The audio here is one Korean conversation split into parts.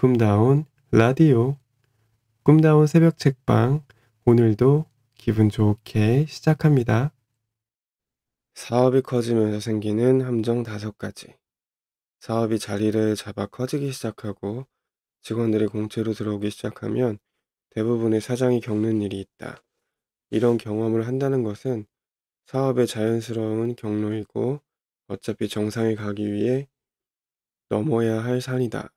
꿈다운 라디오, 꿈다운 새벽 책방, 오늘도 기분 좋게 시작합니다. 사업이 커지면서 생기는 함정 5가지. 사업이 자리를 잡아 커지기 시작하고 직원들이 공채로 들어오기 시작하면 대부분의 사장이 겪는 일이 있다. 이런 경험을 한다는 것은 사업의 자연스러운 경로이고 어차피 정상에 가기 위해 넘어야 할 산이다.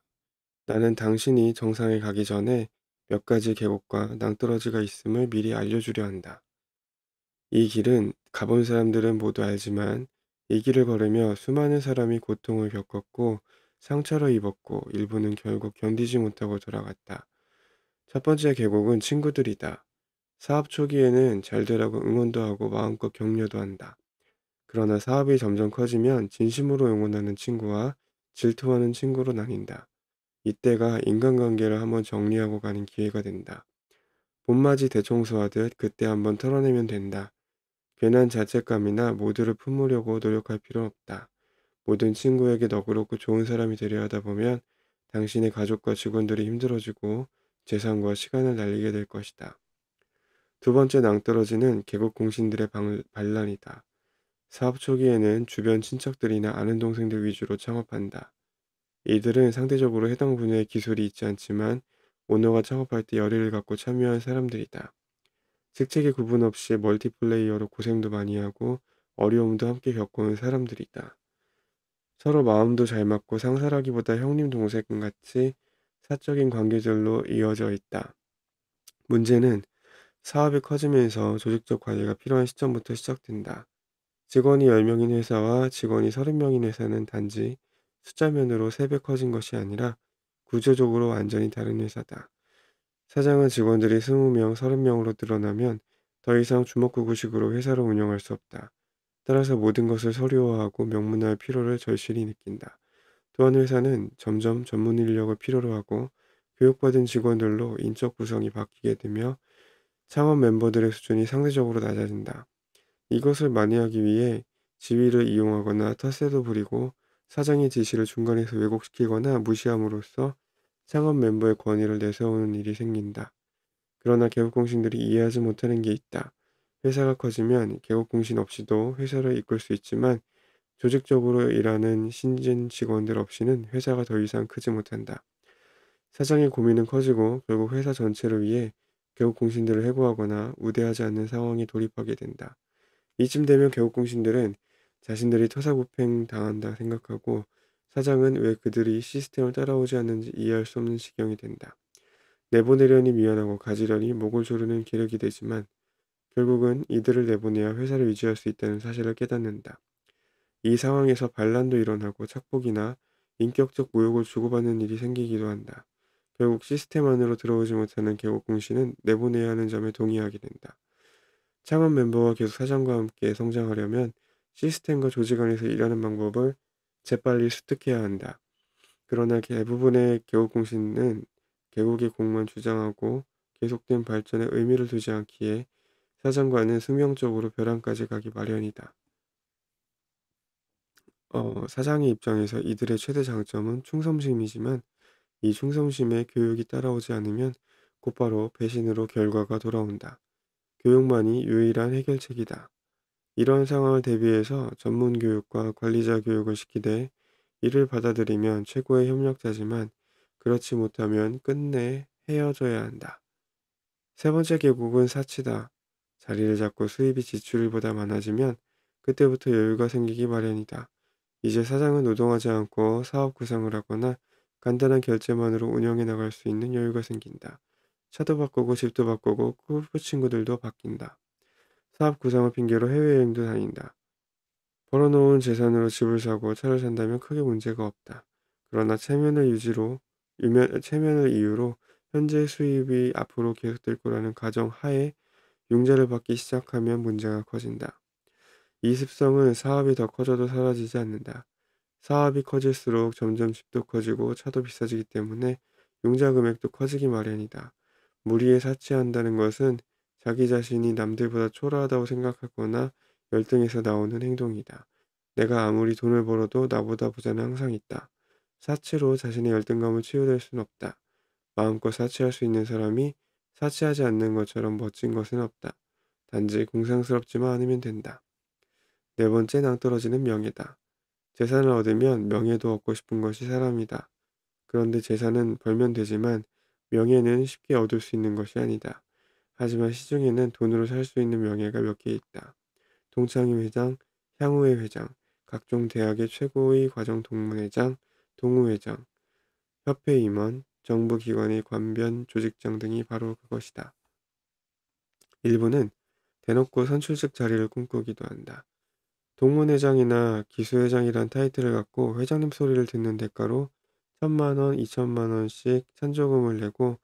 나는 당신이 정상에 가기 전에 몇 가지 계곡과 낭떠러지가 있음을 미리 알려주려 한다. 이 길은 가본 사람들은 모두 알지만 이 길을 걸으며 수많은 사람이 고통을 겪었고 상처를 입었고 일부는 결국 견디지 못하고 돌아갔다. 첫 번째 계곡은 친구들이다. 사업 초기에는 잘 되라고 응원도 하고 마음껏 격려도 한다. 그러나 사업이 점점 커지면 진심으로 응원하는 친구와 질투하는 친구로 나뉜다. 이때가 인간관계를 한번 정리하고 가는 기회가 된다. 봄맞이 대청소하듯 그때 한번 털어내면 된다. 괜한 자책감이나 모두를 품으려고 노력할 필요 없다. 모든 친구에게 너그럽고 좋은 사람이 되려 하다 보면 당신의 가족과 직원들이 힘들어지고 재산과 시간을 날리게 될 것이다. 두 번째 낭떠러지는 계곡 공신들의 반란이다. 사업 초기에는 주변 친척들이나 아는 동생들 위주로 창업한다. 이들은 상대적으로 해당 분야에 기술이 있지 않지만 오너가 창업할 때 열의를 갖고 참여한 사람들이다. 직책에 구분 없이 멀티플레이어로 고생도 많이 하고 어려움도 함께 겪어온 사람들이다. 서로 마음도 잘 맞고 상사라기보다 형님 동생 같이 사적인 관계들로 이어져 있다. 문제는 사업이 커지면서 조직적 관리가 필요한 시점부터 시작된다. 직원이 10명인 회사와 직원이 30명인 회사는 단지 숫자면으로 3배 커진 것이 아니라 구조적으로 완전히 다른 회사다. 사장은 직원들이 20명, 30명으로 늘어나면 더 이상 주먹구구식으로 회사를 운영할 수 없다. 따라서 모든 것을 서류화하고 명문화할 필요를 절실히 느낀다. 또한 회사는 점점 전문 인력을 필요로 하고 교육받은 직원들로 인적 구성이 바뀌게 되며 창업 멤버들의 수준이 상대적으로 낮아진다. 이것을 만회하기 위해 지위를 이용하거나 텃세도 부리고 사장의 지시를 중간에서 왜곡시키거나 무시함으로써 창업 멤버의 권위를 내세우는 일이 생긴다. 그러나 개국공신들이 이해하지 못하는 게 있다. 회사가 커지면 개국공신 없이도 회사를 이끌 수 있지만 조직적으로 일하는 신진 직원들 없이는 회사가 더 이상 크지 못한다. 사장의 고민은 커지고 결국 회사 전체를 위해 개국공신들을 해고하거나 우대하지 않는 상황에 돌입하게 된다. 이쯤 되면 개국공신들은 자신들이 토사구팽 당한다 생각하고 사장은 왜 그들이 시스템을 따라오지 않는지 이해할 수 없는 지경이 된다. 내보내려니 미안하고 가지려니 목을 조르는 계력이 되지만 결국은 이들을 내보내야 회사를 유지할 수 있다는 사실을 깨닫는다. 이 상황에서 반란도 일어나고 착복이나 인격적 모욕을 주고받는 일이 생기기도 한다. 결국 시스템 안으로 들어오지 못하는 개국공신은 내보내야 하는 점에 동의하게 된다. 창업 멤버와 계속 사장과 함께 성장하려면 시스템과 조직 안에서 일하는 방법을 재빨리 습득해야 한다. 그러나 대부분의 개국공신은 개국의 공만 주장하고 계속된 발전에 의미를 두지 않기에 사장과는 숙명적으로 벼랑까지 가기 마련이다. 사장의 입장에서 이들의 최대 장점은 충성심이지만 이 충성심에 교육이 따라오지 않으면 곧바로 배신으로 결과가 돌아온다. 교육만이 유일한 해결책이다. 이런 상황을 대비해서 전문 교육과 관리자 교육을 시키되 이를 받아들이면 최고의 협력자지만 그렇지 못하면 끝내 헤어져야 한다. 세 번째 계곡은 사치다. 자리를 잡고 수입이 지출보다 많아지면 그때부터 여유가 생기기 마련이다. 이제 사장은 노동하지 않고 사업 구상을 하거나 간단한 결제만으로 운영해 나갈 수 있는 여유가 생긴다. 차도 바꾸고 집도 바꾸고 골프 친구들도 바뀐다. 사업 구상을 핑계로 해외여행도 다닌다. 벌어놓은 재산으로 집을 사고 차를 산다면 크게 문제가 없다. 그러나 체면을 이유로 현재 수입이 앞으로 계속될 거라는 가정 하에 융자를 받기 시작하면 문제가 커진다. 이 습성은 사업이 더 커져도 사라지지 않는다. 사업이 커질수록 점점 집도 커지고 차도 비싸지기 때문에 융자 금액도 커지기 마련이다. 무리에 사치한다는 것은 자기 자신이 남들보다 초라하다고 생각하거나 열등해서 나오는 행동이다. 내가 아무리 돈을 벌어도 나보다 부자는 항상 있다. 사치로 자신의 열등감을 치유될 수는 없다. 마음껏 사치할 수 있는 사람이 사치하지 않는 것처럼 멋진 것은 없다. 단지 공상스럽지만 않으면 된다. 네 번째 낭떠러지는 명예다. 재산을 얻으면 명예도 얻고 싶은 것이 사람이다. 그런데 재산은 벌면 되지만 명예는 쉽게 얻을 수 있는 것이 아니다. 하지만 시중에는 돈으로 살 수 있는 명예가 몇 개 있다. 동창회 회장, 향후회 회장, 각종 대학의 최고의 과정 동문회장, 동우회장, 협회 임원, 정부 기관의 관변 조직장 등이 바로 그것이다. 일부는 대놓고 선출직 자리를 꿈꾸기도 한다. 동문회장이나 기수회장이란 타이틀을 갖고 회장님 소리를 듣는 대가로 1,000만 원, 2천만 원씩 찬조금을 내고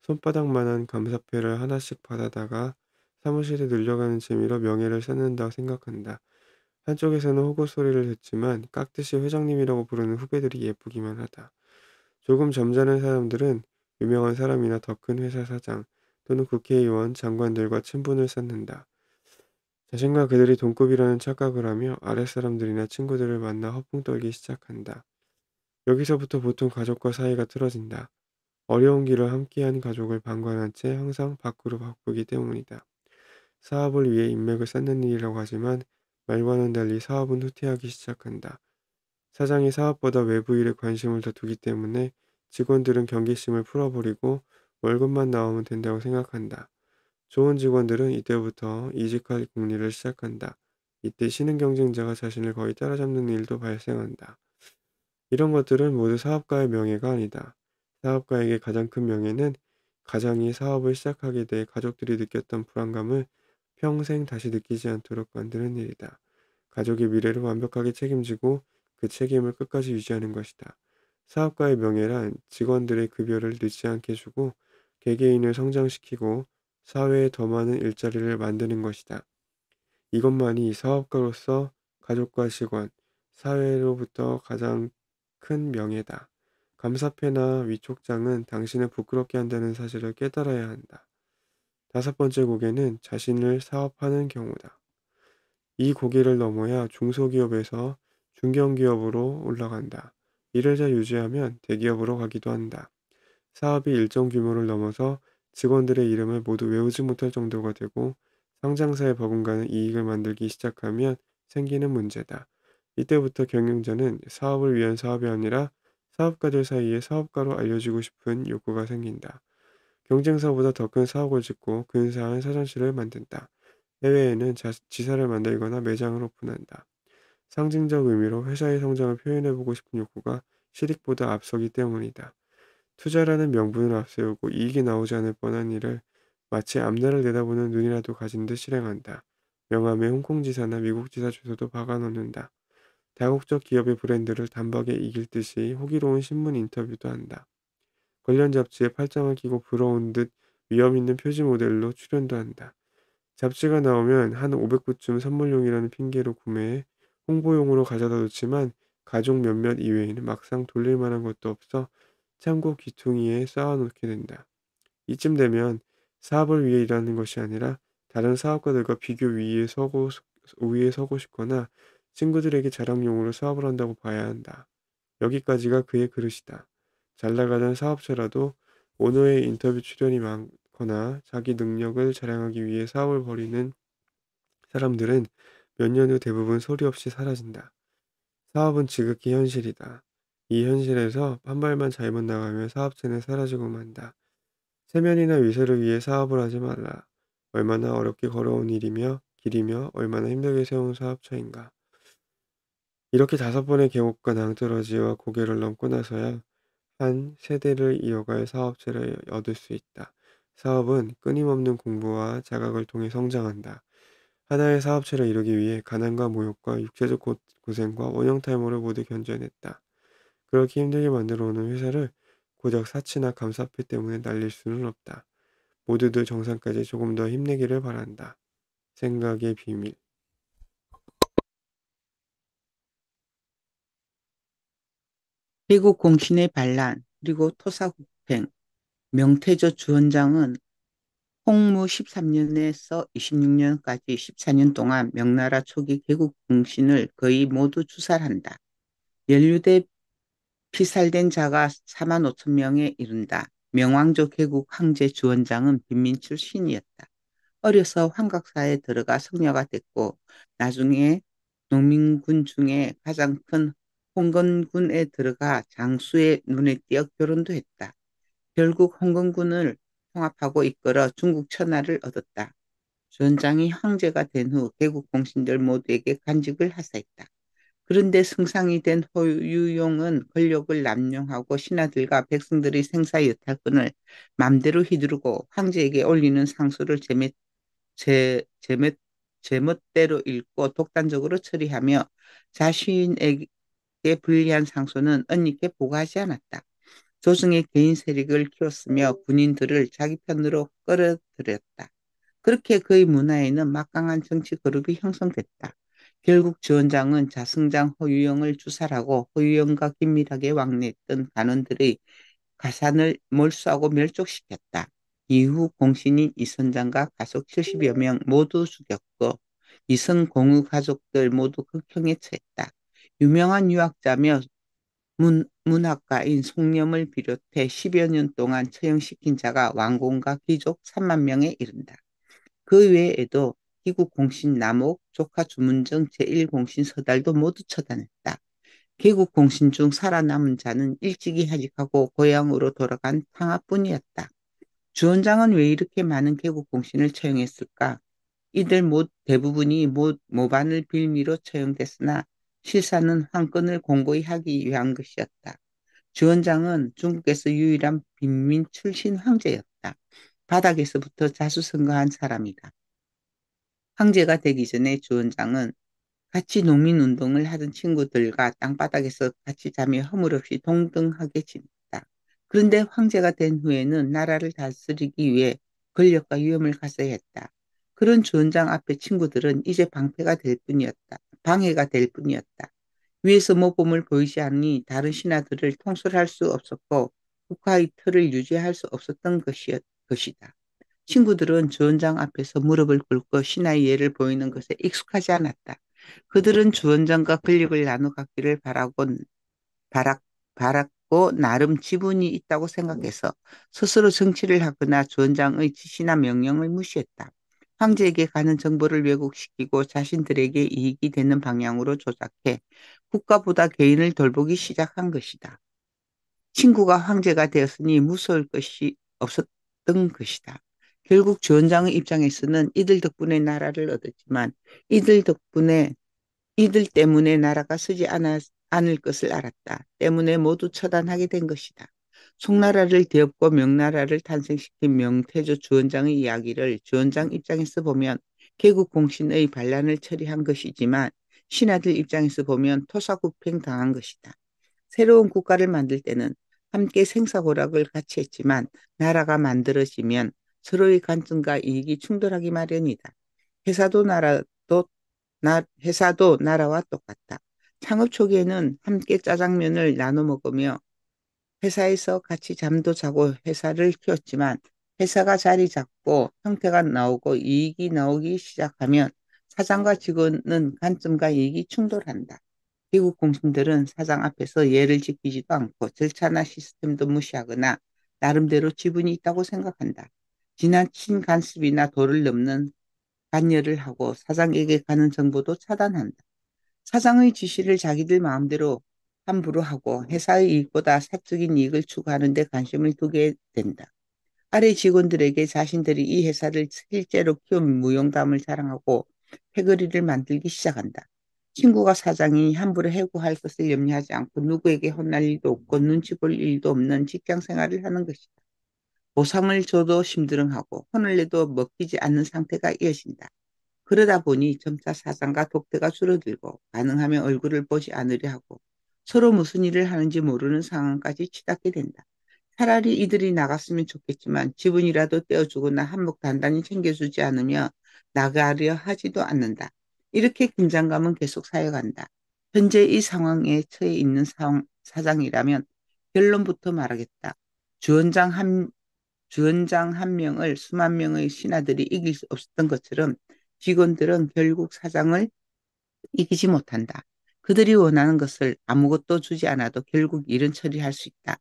손바닥만한 감사패를 하나씩 받아다가 사무실에 늘려가는 재미로 명예를 쌓는다고 생각한다. 한쪽에서는 호구 소리를 듣지만 깍듯이 회장님이라고 부르는 후배들이 예쁘기만 하다. 조금 점잖은 사람들은 유명한 사람이나 더 큰 회사 사장 또는 국회의원, 장관들과 친분을 쌓는다. 자신과 그들이 동급이라는 착각을 하며 아랫사람들이나 친구들을 만나 허풍 떨기 시작한다. 여기서부터 보통 가족과 사이가 틀어진다. 어려운 길을 함께한 가족을 방관한 채 항상 밖으로 바꾸기 때문이다. 사업을 위해 인맥을 쌓는 일이라고 하지만 말과는 달리 사업은 후퇴하기 시작한다. 사장이 사업보다 외부 일에 관심을 더 두기 때문에 직원들은 경계심을 풀어버리고 월급만 나오면 된다고 생각한다. 좋은 직원들은 이때부터 이직할 궁리를 시작한다. 이때 신흥 경쟁자가 자신을 거의 따라잡는 일도 발생한다. 이런 것들은 모두 사업가의 명예가 아니다. 사업가에게 가장 큰 명예는 가장이 사업을 시작하게 돼 가족들이 느꼈던 불안감을 평생 다시 느끼지 않도록 만드는 일이다. 가족의 미래를 완벽하게 책임지고 그 책임을 끝까지 유지하는 것이다. 사업가의 명예란 직원들의 급여를 늦지 않게 주고 개개인을 성장시키고 사회에 더 많은 일자리를 만드는 것이다. 이것만이 사업가로서 가족과 직원, 사회로부터 가장 큰 명예다. 감사패나 위촉장은 당신을 부끄럽게 한다는 사실을 깨달아야 한다. 다섯 번째 고개는 자신을 사업하는 경우다. 이 고개를 넘어야 중소기업에서 중견기업으로 올라간다. 이를 잘 유지하면 대기업으로 가기도 한다. 사업이 일정 규모를 넘어서 직원들의 이름을 모두 외우지 못할 정도가 되고 상장사에 버금가는 이익을 만들기 시작하면 생기는 문제다. 이때부터 경영자는 사업을 위한 사업이 아니라 사업가들 사이에 사업가로 알려지고 싶은 욕구가 생긴다. 경쟁사보다 더 큰 사옥을 짓고 근사한 사전실을 만든다. 해외에는 지사를 만들거나 매장을 오픈한다. 상징적 의미로 회사의 성장을 표현해보고 싶은 욕구가 실익보다 앞서기 때문이다. 투자라는 명분을 앞세우고 이익이 나오지 않을 뻔한 일을 마치 앞날을 내다보는 눈이라도 가진 듯 실행한다. 명함에 홍콩지사나 미국지사 주소도 박아놓는다. 다국적 기업의 브랜드를 단박에 이길 듯이 호기로운 신문 인터뷰도 한다. 관련 잡지에 팔짱을 끼고 부러운 듯 위험 있는 표지 모델로 출연도 한다. 잡지가 나오면 한 500부쯤 선물용이라는 핑계로 구매해 홍보용으로 가져다 놓지만 가족 몇몇 이외에는 막상 돌릴 만한 것도 없어 창고 귀퉁이에 쌓아놓게 된다. 이쯤 되면 사업을 위해 일하는 것이 아니라 다른 사업가들과 비교 위에 서고 싶거나 친구들에게 자랑용으로 사업을 한다고 봐야 한다. 여기까지가 그의 그릇이다. 잘 나가던 사업체라도 오너의 인터뷰 출연이 많거나 자기 능력을 자랑하기 위해 사업을 벌이는 사람들은 몇 년 후 대부분 소리 없이 사라진다. 사업은 지극히 현실이다. 이 현실에서 한 발만 잘못 나가면 사업체는 사라지고 만다. 체면이나 위세를 위해 사업을 하지 말라. 얼마나 어렵게 걸어온 길이며 얼마나 힘들게 세운 사업처인가. 이렇게 다섯 번의 계곡과 낭떠러지와 고개를 넘고 나서야 한 세대를 이어갈 사업체를 얻을 수 있다. 사업은 끊임없는 공부와 자각을 통해 성장한다. 하나의 사업체를 이루기 위해 가난과 모욕과 육체적 고생과 원형 탈모를 모두 견뎌냈다. 그렇게 힘들게 만들어 오는 회사를 고작 사치나 감사패 때문에 날릴 수는 없다. 모두들 정상까지 조금 더 힘내기를 바란다. 생각의 비밀. 미국 공신의 반란, 그리고 토사구팽, 명태조 주원장은 홍무 13년에서 26년까지 14년 동안 명나라 초기 개국 공신을 거의 모두 추살한다. 연루돼 피살된 자가 4만 5천 명에 이른다. 명왕조 개국 황제 주원장은 빈민 출신이었다. 어려서 환각사에 들어가 성녀가 됐고 나중에 농민군 중에 가장 큰 홍건군에 들어가 장수의 눈에 띄어 결혼도 했다. 결국 홍건군을 통합하고 이끌어 중국 천하를 얻었다. 주원장이 황제가 된 후 개국 공신들 모두에게 간직을 하사했다. 그런데 승상이 된 호유용은 권력을 남용하고 신하들과 백성들의 생사여탈권을 맘대로 휘두르고 황제에게 올리는 상소를 제, 제멋, 제멋대로 읽고 독단적으로 처리하며 자신에게 불리한 상소는 언니께 보고하지 않았다. 조정의 개인 세력을 키웠으며 군인들을 자기 편으로 끌어들였다. 그렇게 그의 문화에는 막강한 정치 그룹이 형성됐다. 결국 주원장은 자승장 호유영을 주살하고 호유영과 긴밀하게 왕래했던 간원들의 가산을 몰수하고 멸족시켰다. 이후 공신인 이선장과 가족 70여 명 모두 죽였고 이성 공의 가족들 모두 극형에 처했다. 유명한 유학자며 문학가인 송렴을 비롯해 10여 년 동안 처형시킨 자가 왕공과 귀족 3만 명에 이른다. 그 외에도 기국 공신 남옥, 조카 주문정 제1공신 서달도 모두 처단했다. 개국 공신 중 살아남은 자는 일찍이 하직하고 고향으로 돌아간 탕아뿐이었다. 주원장은 왜 이렇게 많은 개국 공신을 처형했을까? 이들 대부분이 모반을 빌미로 처형됐으나 실사는 황권을 공고히 하기 위한 것이었다. 주원장은 중국에서 유일한 빈민 출신 황제였다. 바닥에서부터 자수성가한 사람이다. 황제가 되기 전에 주원장은 같이 농민운동을 하던 친구들과 땅바닥에서 같이 자며 허물없이 동등하게 지냈다. 그런데 황제가 된 후에는 나라를 다스리기 위해 권력과 위험을 가져야 했다. 그런 주원장 앞에 친구들은 이제 방패가 될 뿐이었다. 방해가 될 뿐이었다. 위에서 모범을 보이지 않으니 다른 신하들을 통솔할 수 없었고 국가의 틀을 유지할 수 없었던 것이다. 친구들은 주원장 앞에서 무릎을 꿇고 신하의 예를 보이는 것에 익숙하지 않았다. 그들은 주원장과 권력을 나눠 갖기를 바랐, 바랐고 나름 지분이 있다고 생각해서 스스로 정치를 하거나 주원장의 지시나 명령을 무시했다. 황제에게 가는 정보를 왜곡시키고 자신들에게 이익이 되는 방향으로 조작해 국가보다 개인을 돌보기 시작한 것이다. 친구가 황제가 되었으니 무서울 것이 없었던 것이다. 결국 주원장의 입장에서는 이들 덕분에 나라를 얻었지만 이들 덕분에 이들 때문에 나라가 서지 않을 것을 알았다. 때문에 모두 처단하게 된 것이다. 송나라를 되엎고 명나라를 탄생시킨 명태조 주원장의 이야기를 주원장 입장에서 보면 개국 공신의 반란을 처리한 것이지만 신하들 입장에서 보면 토사구팽 당한 것이다. 새로운 국가를 만들 때는 함께 생사고락을 같이 했지만 나라가 만들어지면 서로의 관점과 이익이 충돌하기 마련이다. 회사도 나라도 회사도 나라와 똑같다. 창업 초기에는 함께 짜장면을 나눠 먹으며 회사에서 같이 잠도 자고 회사를 키웠지만 회사가 자리 잡고 형태가 나오고 이익이 나오기 시작하면 사장과 직원은 관점과 이익이 충돌한다. 미국 공신들은 사장 앞에서 예를 지키지도 않고 절차나 시스템도 무시하거나 나름대로 지분이 있다고 생각한다. 지나친 간섭이나 도를 넘는 관여를 하고 사장에게 가는 정보도 차단한다. 사장의 지시를 자기들 마음대로 함부로 하고 회사의 이익보다 사적인 이익을 추구하는 데 관심을 두게 된다. 아래 직원들에게 자신들이 이 회사를 실제로 키운 무용담을 자랑하고 패거리를 만들기 시작한다. 친구가 사장이 함부로 해고할 것을 염려하지 않고 누구에게 혼날 일도 없고 눈치 볼 일도 없는 직장 생활을 하는 것이다. 보상을 줘도 심드렁하고 혼을 내도 먹히지 않는 상태가 이어진다. 그러다 보니 점차 사장과 독대가 줄어들고 가능하면 얼굴을 보지 않으려 하고 서로 무슨 일을 하는지 모르는 상황까지 치닫게 된다. 차라리 이들이 나갔으면 좋겠지만 지분이라도 떼어주거나 한몫 단단히 챙겨주지 않으며 나가려 하지도 않는다. 이렇게 긴장감은 계속 쌓여간다. 현재 이 상황에 처해 있는 사장이라면 결론부터 말하겠다. 주원장 한 주원장 한 명을 수만 명의 신하들이 이길 수 없었던 것처럼 직원들은 결국 사장을 이기지 못한다. 그들이 원하는 것을 아무것도 주지 않아도 결국 일은 처리할 수 있다.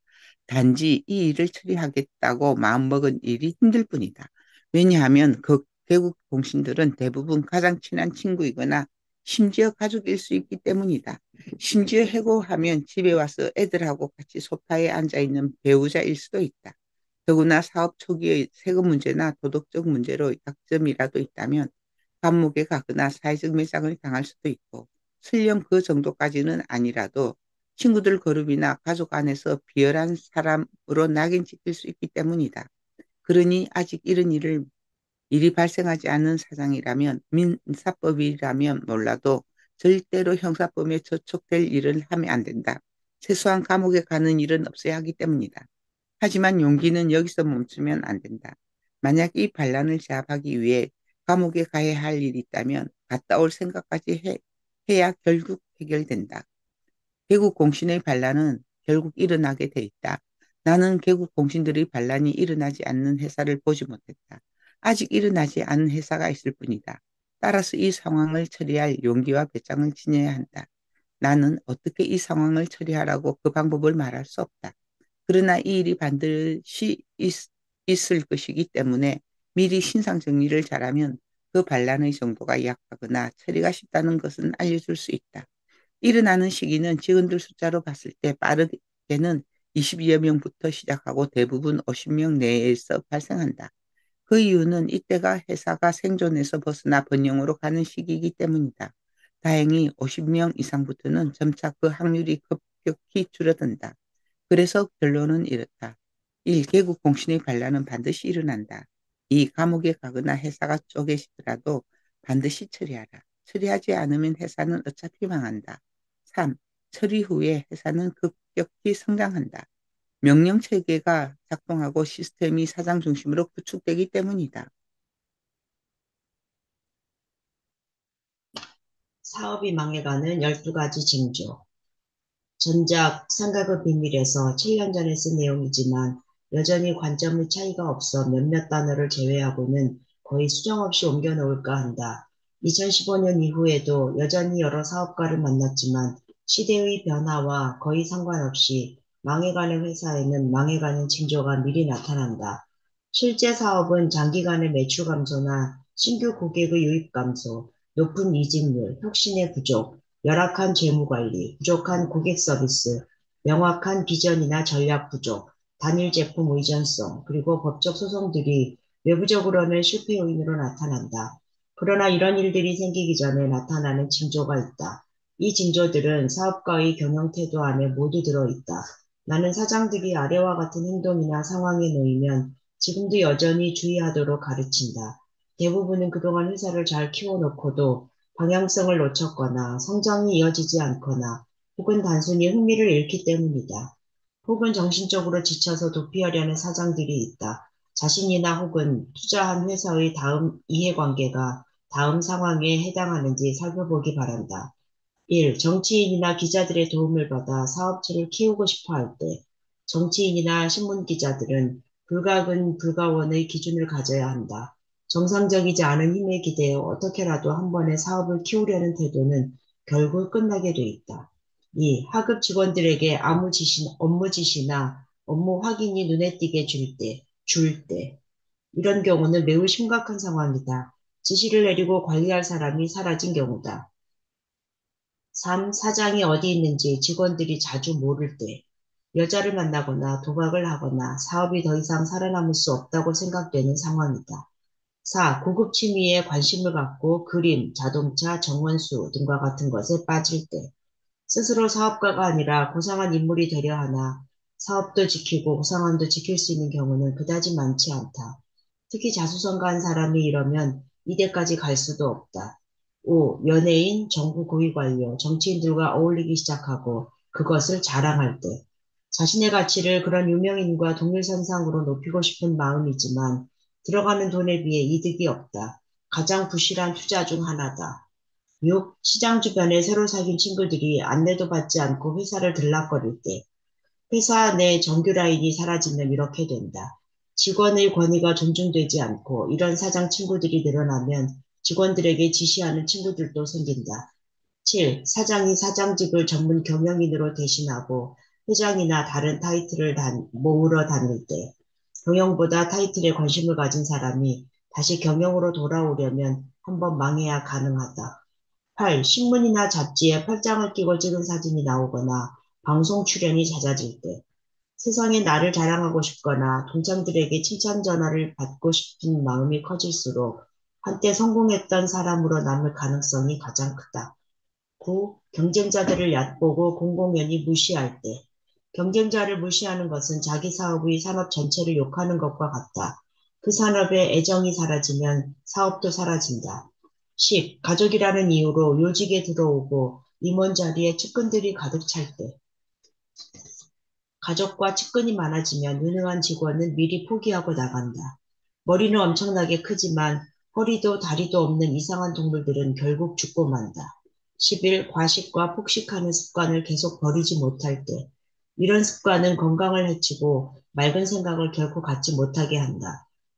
단지 이 일을 처리하겠다고 마음먹은 일이 힘들 뿐이다. 왜냐하면 그 외국 공신들은 대부분 가장 친한 친구이거나 심지어 가족일 수 있기 때문이다. 심지어 해고하면 집에 와서 애들하고 같이 소파에 앉아 있는 배우자일 수도 있다. 더구나 사업 초기의 세금 문제나 도덕적 문제로 약점이라도 있다면 감옥에 가거나 사회적 매장을 당할 수도 있고, 설령 그 정도까지는 아니라도 친구들 그룹이나 가족 안에서 비열한 사람으로 낙인 찍힐 수 있기 때문이다. 그러니 아직 이런 일이 발생하지 않은 사장이라면, 민사법이라면 몰라도 절대로 형사법에 저촉될 일을 하면 안 된다. 최소한 감옥에 가는 일은 없어야 하기 때문이다. 하지만 용기는 여기서 멈추면 안 된다. 만약 이 반란을 제압하기 위해 감옥에 가야 할 일이 있다면 갔다 올 생각까지 해야 결국 해결된다. 개국 공신의 반란은 결국 일어나게 돼 있다. 나는 개국 공신들의 반란이 일어나지 않는 회사를 보지 못했다. 아직 일어나지 않은 회사가 있을 뿐이다. 따라서 이 상황을 처리할 용기와 배짱을 지녀야 한다. 나는 어떻게 이 상황을 처리하라고 그 방법을 말할 수 없다. 그러나 이 일이 반드시 있을 것이기 때문에 미리 신상 정리를 잘하면 그 반란의 정도가 약하거나 처리가 쉽다는 것은 알려줄 수 있다. 일어나는 시기는 직원들 숫자로 봤을 때 빠르게는 20여 명부터 시작하고 대부분 50명 내에서 발생한다. 그 이유는 이때가 회사가 생존에서 벗어나 번영으로 가는 시기이기 때문이다. 다행히 50명 이상부터는 점차 그 확률이 급격히 줄어든다. 그래서 결론은 이렇다. 1. 개국 공신의 반란은 반드시 일어난다. 2. 감옥에 가거나 회사가 쪼개지더라도 반드시 처리하라. 처리하지 않으면 회사는 어차피 망한다. 3. 처리 후에 회사는 급격히 성장한다. 명령 체계가 작동하고 시스템이 사장 중심으로 구축되기 때문이다. 사업이 망해가는 12가지 징조. 전작 상가급 비밀에서 7년 전에 쓴 내용이지만 여전히 관점의 차이가 없어 몇몇 단어를 제외하고는 거의 수정없이 옮겨 놓을까 한다. 2015년 이후에도 여전히 여러 사업가를 만났지만 시대의 변화와 거의 상관없이 망해가는 회사에는 망해가는 징조가 미리 나타난다. 실제 사업은 장기간의 매출 감소나 신규 고객의 유입 감소, 높은 이직률, 혁신의 부족, 열악한 재무관리, 부족한 고객 서비스, 명확한 비전이나 전략 부족, 단일 제품 의존성, 그리고 법적 소송들이 외부적으로는 실패 요인으로 나타난다. 그러나 이런 일들이 생기기 전에 나타나는 징조가 있다. 이 징조들은 사업가의 경영 태도 안에 모두 들어있다. 나는 사장들이 아래와 같은 행동이나 상황에 놓이면 지금도 여전히 주의하도록 가르친다. 대부분은 그동안 회사를 잘 키워놓고도 방향성을 놓쳤거나 성장이 이어지지 않거나 혹은 단순히 흥미를 잃기 때문이다. 혹은 정신적으로 지쳐서 도피하려는 사장들이 있다. 자신이나 혹은 투자한 회사의 다음 이해관계가 다음 상황에 해당하는지 살펴보기 바란다. 1. 정치인이나 기자들의 도움을 받아 사업체를 키우고 싶어 할 때, 정치인이나 신문기자들은 불가근 불가원의 기준을 가져야 한다. 정상적이지 않은 힘에 기대어 어떻게라도 한 번에 사업을 키우려는 태도는 결국 끝나게 돼 있다. 2. 하급 직원들에게 업무 지시나 업무 확인이 눈에 띄게 줄 때. 이런 경우는 매우 심각한 상황이다. 지시를 내리고 관리할 사람이 사라진 경우다. 3. 사장이 어디 있는지 직원들이 자주 모를 때, 여자를 만나거나 도박을 하거나 사업이 더 이상 살아남을 수 없다고 생각되는 상황이다. 4. 고급 취미에 관심을 갖고 그림, 자동차, 정원수 등과 같은 것에 빠질 때, 스스로 사업가가 아니라 고상한 인물이 되려 하나 사업도 지키고 고상함도 지킬 수 있는 경우는 그다지 많지 않다. 특히 자수성가한 사람이 이러면 이대까지 갈 수도 없다. 5. 연예인, 정부 고위관료, 정치인들과 어울리기 시작하고 그것을 자랑할 때 자신의 가치를 그런 유명인과 동일선상으로 높이고 싶은 마음이지만 들어가는 돈에 비해 이득이 없다. 가장 부실한 투자 중 하나다. 6. 시장 주변에 새로 사귄 친구들이 안내도 받지 않고 회사를 들락거릴 때 회사 내 정규 라인이 사라지면 이렇게 된다. 직원의 권위가 존중되지 않고 이런 사장 친구들이 늘어나면 직원들에게 지시하는 친구들도 생긴다. 7. 사장이 사장직을 전문 경영인으로 대신하고 회장이나 다른 타이틀을 모으러 다닐 때 경영보다 타이틀에 관심을 가진 사람이 다시 경영으로 돌아오려면 한번 망해야 가능하다. 8. 신문이나 잡지에 팔짱을 끼고 찍은 사진이 나오거나 방송 출연이 잦아질 때 세상에 나를 자랑하고 싶거나 동창들에게 칭찬 전화를 받고 싶은 마음이 커질수록 한때 성공했던 사람으로 남을 가능성이 가장 크다. 9. 경쟁자들을 얕보고 공공연히 무시할 때 경쟁자를 무시하는 것은 자기 사업의 산업 전체를 욕하는 것과 같다. 그 산업에 애정이 사라지면 사업도 사라진다. 10. 가족이라는 이유로 요직에 들어오고 임원 자리에 측근들이 가득 찰 때 가족과 측근이 많아지면 유능한 직원은 미리 포기하고 나간다. 머리는 엄청나게 크지만 허리도 다리도 없는 이상한 동물들은 결국 죽고 만다. 11. 과식과 폭식하는 습관을 계속 버리지 못할 때 이런 습관은 건강을 해치고 맑은 생각을 결코 갖지 못하게 한다.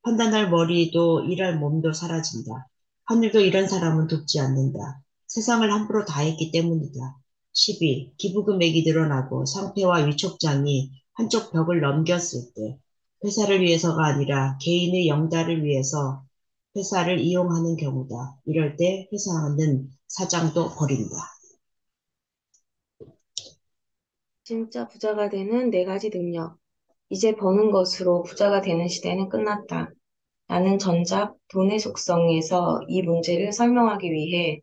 판단할 머리도 일할 몸도 사라진다. 하늘도 이런 사람은 돕지 않는다. 세상을 함부로 다 했기 때문이다. 12. 기부 금액이 늘어나고 상패와 위촉장이 한쪽 벽을 넘겼을 때 회사를 위해서가 아니라 개인의 영달을 위해서 회사를 이용하는 경우다. 이럴 때 회사는 사장도 버린다. 진짜 부자가 되는 네 가지 능력. 이제 버는 것으로 부자가 되는 시대는 끝났다. 나는 전작 돈의 속성에서 이 문제를 설명하기 위해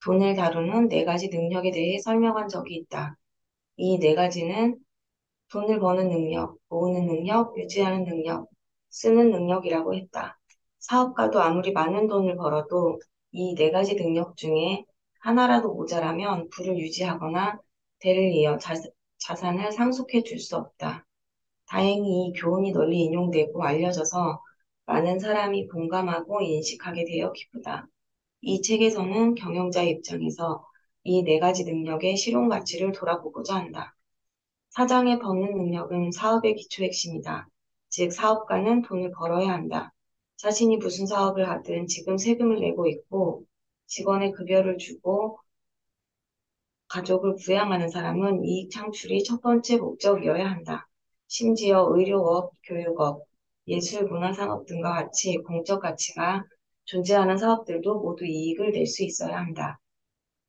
돈을 다루는 네 가지 능력에 대해 설명한 적이 있다. 이 네 가지는 돈을 버는 능력, 모으는 능력, 유지하는 능력, 쓰는 능력이라고 했다. 사업가도 아무리 많은 돈을 벌어도 이 네 가지 능력 중에 하나라도 모자라면 부를 유지하거나 대를 이어 자산을 상속해 줄 수 없다. 다행히 이 교훈이 널리 인용되고 알려져서 많은 사람이 공감하고 인식하게 되어 기쁘다. 이 책에서는 경영자의 입장에서 이 네 가지 능력의 실용 가치를 돌아보고자 한다. 사장의 버는 능력은 사업의 기초 핵심이다. 즉, 사업가는 돈을 벌어야 한다. 자신이 무슨 사업을 하든 지금 세금을 내고 있고 직원의 급여를 주고 가족을 부양하는 사람은 이익 창출이 첫 번째 목적이어야 한다. 심지어 의료업, 교육업, 예술, 문화산업 등과 같이 공적 가치가 존재하는 사업들도 모두 이익을 낼 수 있어야 한다.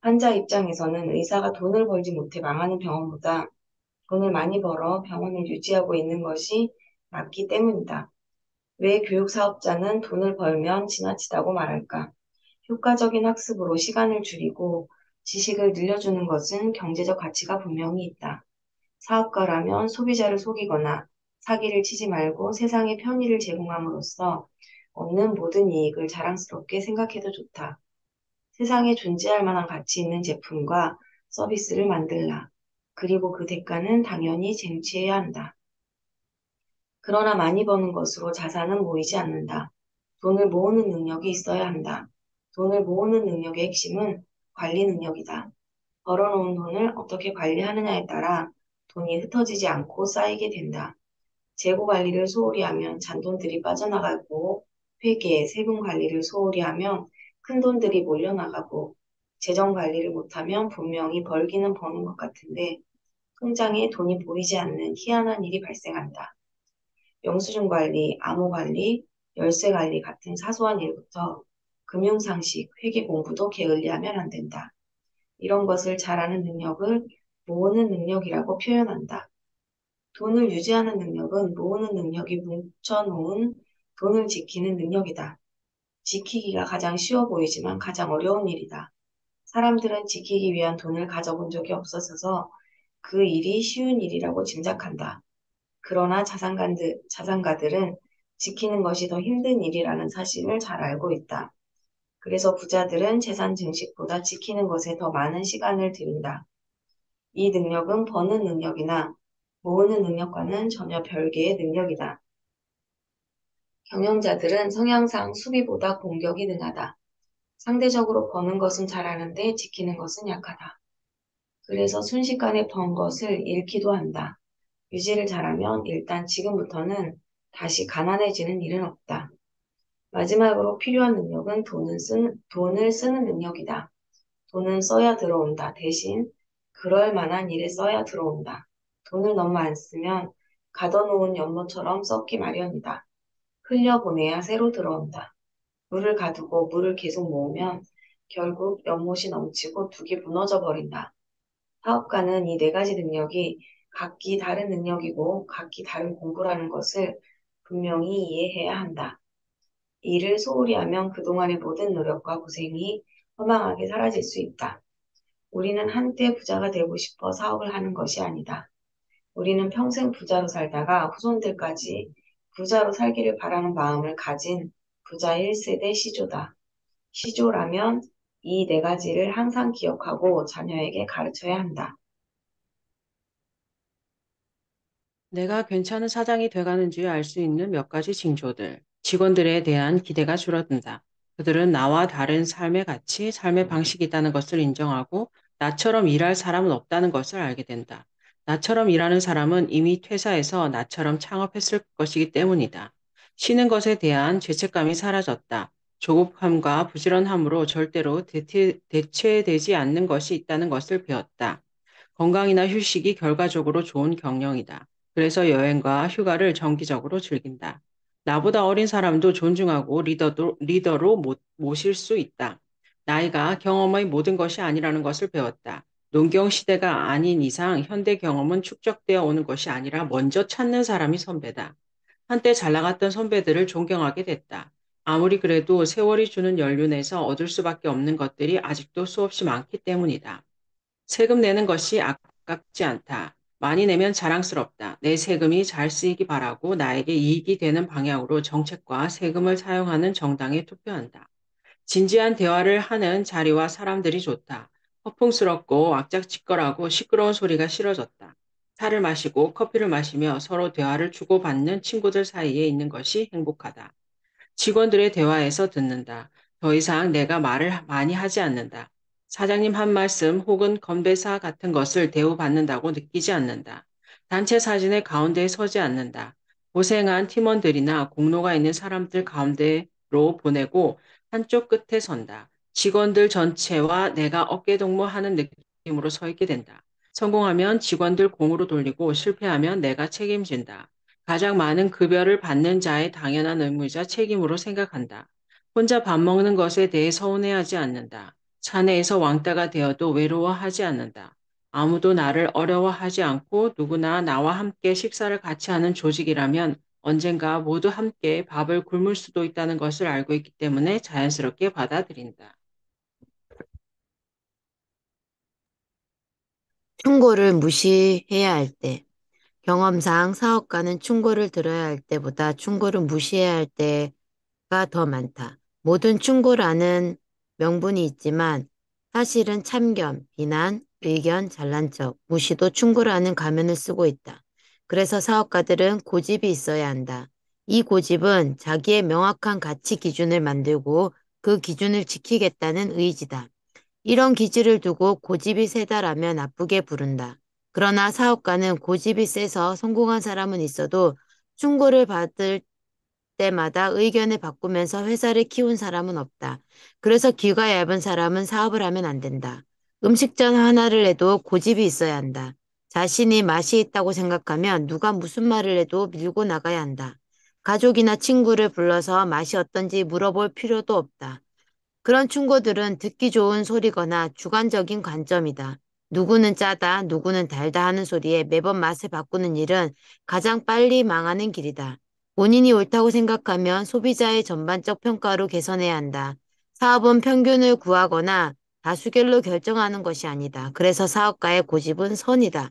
환자 입장에서는 의사가 돈을 벌지 못해 망하는 병원보다 돈을 많이 벌어 병원을 유지하고 있는 것이 낫기 때문이다. 왜 교육 사업자는 돈을 벌면 지나치다고 말할까? 효과적인 학습으로 시간을 줄이고 지식을 늘려주는 것은 경제적 가치가 분명히 있다. 사업가라면 소비자를 속이거나 사기를 치지 말고 세상에 편의를 제공함으로써 얻는 모든 이익을 자랑스럽게 생각해도 좋다. 세상에 존재할 만한 가치 있는 제품과 서비스를 만들라. 그리고 그 대가는 당연히 쟁취해야 한다. 그러나 많이 버는 것으로 자산은 모이지 않는다. 돈을 모으는 능력이 있어야 한다. 돈을 모으는 능력의 핵심은 관리 능력이다. 벌어놓은 돈을 어떻게 관리하느냐에 따라 돈이 흩어지지 않고 쌓이게 된다. 재고 관리를 소홀히 하면 잔돈들이 빠져나가고 회계, 세금 관리를 소홀히 하면 큰 돈들이 몰려나가고 재정 관리를 못하면 분명히 벌기는 버는 것 같은데 통장에 돈이 보이지 않는 희한한 일이 발생한다. 영수증 관리, 암호 관리, 열쇠 관리 같은 사소한 일부터 금융상식, 회계 공부도 게을리하면 안 된다. 이런 것을 잘하는 능력을 모으는 능력이라고 표현한다. 돈을 유지하는 능력은 모으는 능력이 뭉쳐놓은 돈을 지키는 능력이다. 지키기가 가장 쉬워 보이지만 가장 어려운 일이다. 사람들은 지키기 위한 돈을 가져본 적이 없어서 그 일이 쉬운 일이라고 짐작한다. 그러나 자산가들은 지키는 것이 더 힘든 일이라는 사실을 잘 알고 있다. 그래서 부자들은 재산 증식보다 지키는 것에 더 많은 시간을 들인다. 이 능력은 버는 능력이나 모으는 능력과는 전혀 별개의 능력이다. 경영자들은 성향상 수비보다 공격이 능하다. 상대적으로 버는 것은 잘하는데 지키는 것은 약하다. 그래서 순식간에 번 것을 잃기도 한다. 유지를 잘하면 일단 지금부터는 다시 가난해지는 일은 없다. 마지막으로 필요한 능력은 돈을 쓰는 능력이다. 돈은 써야 들어온다. 대신 그럴 만한 일에 써야 들어온다. 돈을 너무 안 쓰면 가둬놓은 연못처럼 썩기 마련이다. 흘려보내야 새로 들어온다. 물을 가두고 물을 계속 모으면 결국 연못이 넘치고 둑이 무너져 버린다. 사업가는 이 네 가지 능력이 각기 다른 능력이고 각기 다른 공부라는 것을 분명히 이해해야 한다. 이를 소홀히 하면 그동안의 모든 노력과 고생이 허망하게 사라질 수 있다. 우리는 한때 부자가 되고 싶어 사업을 하는 것이 아니다. 우리는 평생 부자로 살다가 후손들까지 부자로 살기를 바라는 마음을 가진 부자 1세대 시조다. 시조라면 이 네 가지를 항상 기억하고 자녀에게 가르쳐야 한다. 내가 괜찮은 사장이 돼가는지 알 수 있는 몇 가지 징조들. 직원들에 대한 기대가 줄어든다. 그들은 나와 다른 삶의 가치, 삶의 방식이 있다는 것을 인정하고 나처럼 일할 사람은 없다는 것을 알게 된다. 나처럼 일하는 사람은 이미 퇴사해서 나처럼 창업했을 것이기 때문이다. 쉬는 것에 대한 죄책감이 사라졌다. 조급함과 부지런함으로 절대로 대체되지 않는 것이 있다는 것을 배웠다. 건강이나 휴식이 결과적으로 좋은 경영이다. 그래서 여행과 휴가를 정기적으로 즐긴다. 나보다 어린 사람도 존중하고 리더로 모실 수 있다. 나이가 경험의 모든 것이 아니라는 것을 배웠다. 농경 시대가 아닌 이상 현대 경험은 축적되어 오는 것이 아니라 먼저 찾는 사람이 선배다. 한때 잘 나갔던 선배들을 존경하게 됐다. 아무리 그래도 세월이 주는 연륜에서 얻을 수밖에 없는 것들이 아직도 수없이 많기 때문이다. 세금 내는 것이 아깝지 않다. 많이 내면 자랑스럽다. 내 세금이 잘 쓰이기 바라고 나에게 이익이 되는 방향으로 정책과 세금을 사용하는 정당에 투표한다. 진지한 대화를 하는 자리와 사람들이 좋다. 허풍스럽고 왁작지껄하고 시끄러운 소리가 싫어졌다. 차를 마시고 커피를 마시며 서로 대화를 주고받는 친구들 사이에 있는 것이 행복하다. 직원들의 대화에서 듣는다. 더 이상 내가 말을 많이 하지 않는다. 사장님 한 말씀 혹은 건배사 같은 것을 대우받는다고 느끼지 않는다. 단체 사진의 가운데에 서지 않는다. 고생한 팀원들이나 공로가 있는 사람들 가운데로 보내고 한쪽 끝에 선다. 직원들 전체와 내가 어깨동무하는 느낌으로 서 있게 된다. 성공하면 직원들 공으로 돌리고 실패하면 내가 책임진다. 가장 많은 급여를 받는 자의 당연한 의무이자 책임으로 생각한다. 혼자 밥 먹는 것에 대해 서운해하지 않는다. 사내에서 왕따가 되어도 외로워하지 않는다. 아무도 나를 어려워하지 않고 누구나 나와 함께 식사를 같이 하는 조직이라면 언젠가 모두 함께 밥을 굶을 수도 있다는 것을 알고 있기 때문에 자연스럽게 받아들인다. 충고를 무시해야 할 때. 경험상 사업가는 충고를 들어야 할 때보다 충고를 무시해야 할 때가 더 많다. 모든 충고라는 명분이 있지만 사실은 참견, 비난, 의견, 잘난 척, 무시도 충고라는 가면을 쓰고 있다. 그래서 사업가들은 고집이 있어야 한다. 이 고집은 자기의 명확한 가치 기준을 만들고 그 기준을 지키겠다는 의지다. 이런 기질을 두고 고집이 세다라면 나쁘게 부른다. 그러나 사업가는 고집이 세서 성공한 사람은 있어도 충고를 받을 때마다 의견을 바꾸면서 회사를 키운 사람은 없다. 그래서 귀가 얇은 사람은 사업을 하면 안 된다. 음식점 하나를 해도 고집이 있어야 한다. 자신이 맛이 있다고 생각하면 누가 무슨 말을 해도 밀고 나가야 한다. 가족이나 친구를 불러서 맛이 어떤지 물어볼 필요도 없다. 그런 충고들은 듣기 좋은 소리거나 주관적인 관점이다. 누구는 짜다, 누구는 달다 하는 소리에 매번 맛을 바꾸는 일은 가장 빨리 망하는 길이다. 본인이 옳다고 생각하면 소비자의 전반적 평가로 개선해야 한다. 사업은 평균을 구하거나 다수결로 결정하는 것이 아니다. 그래서 사업가의 고집은 선이다.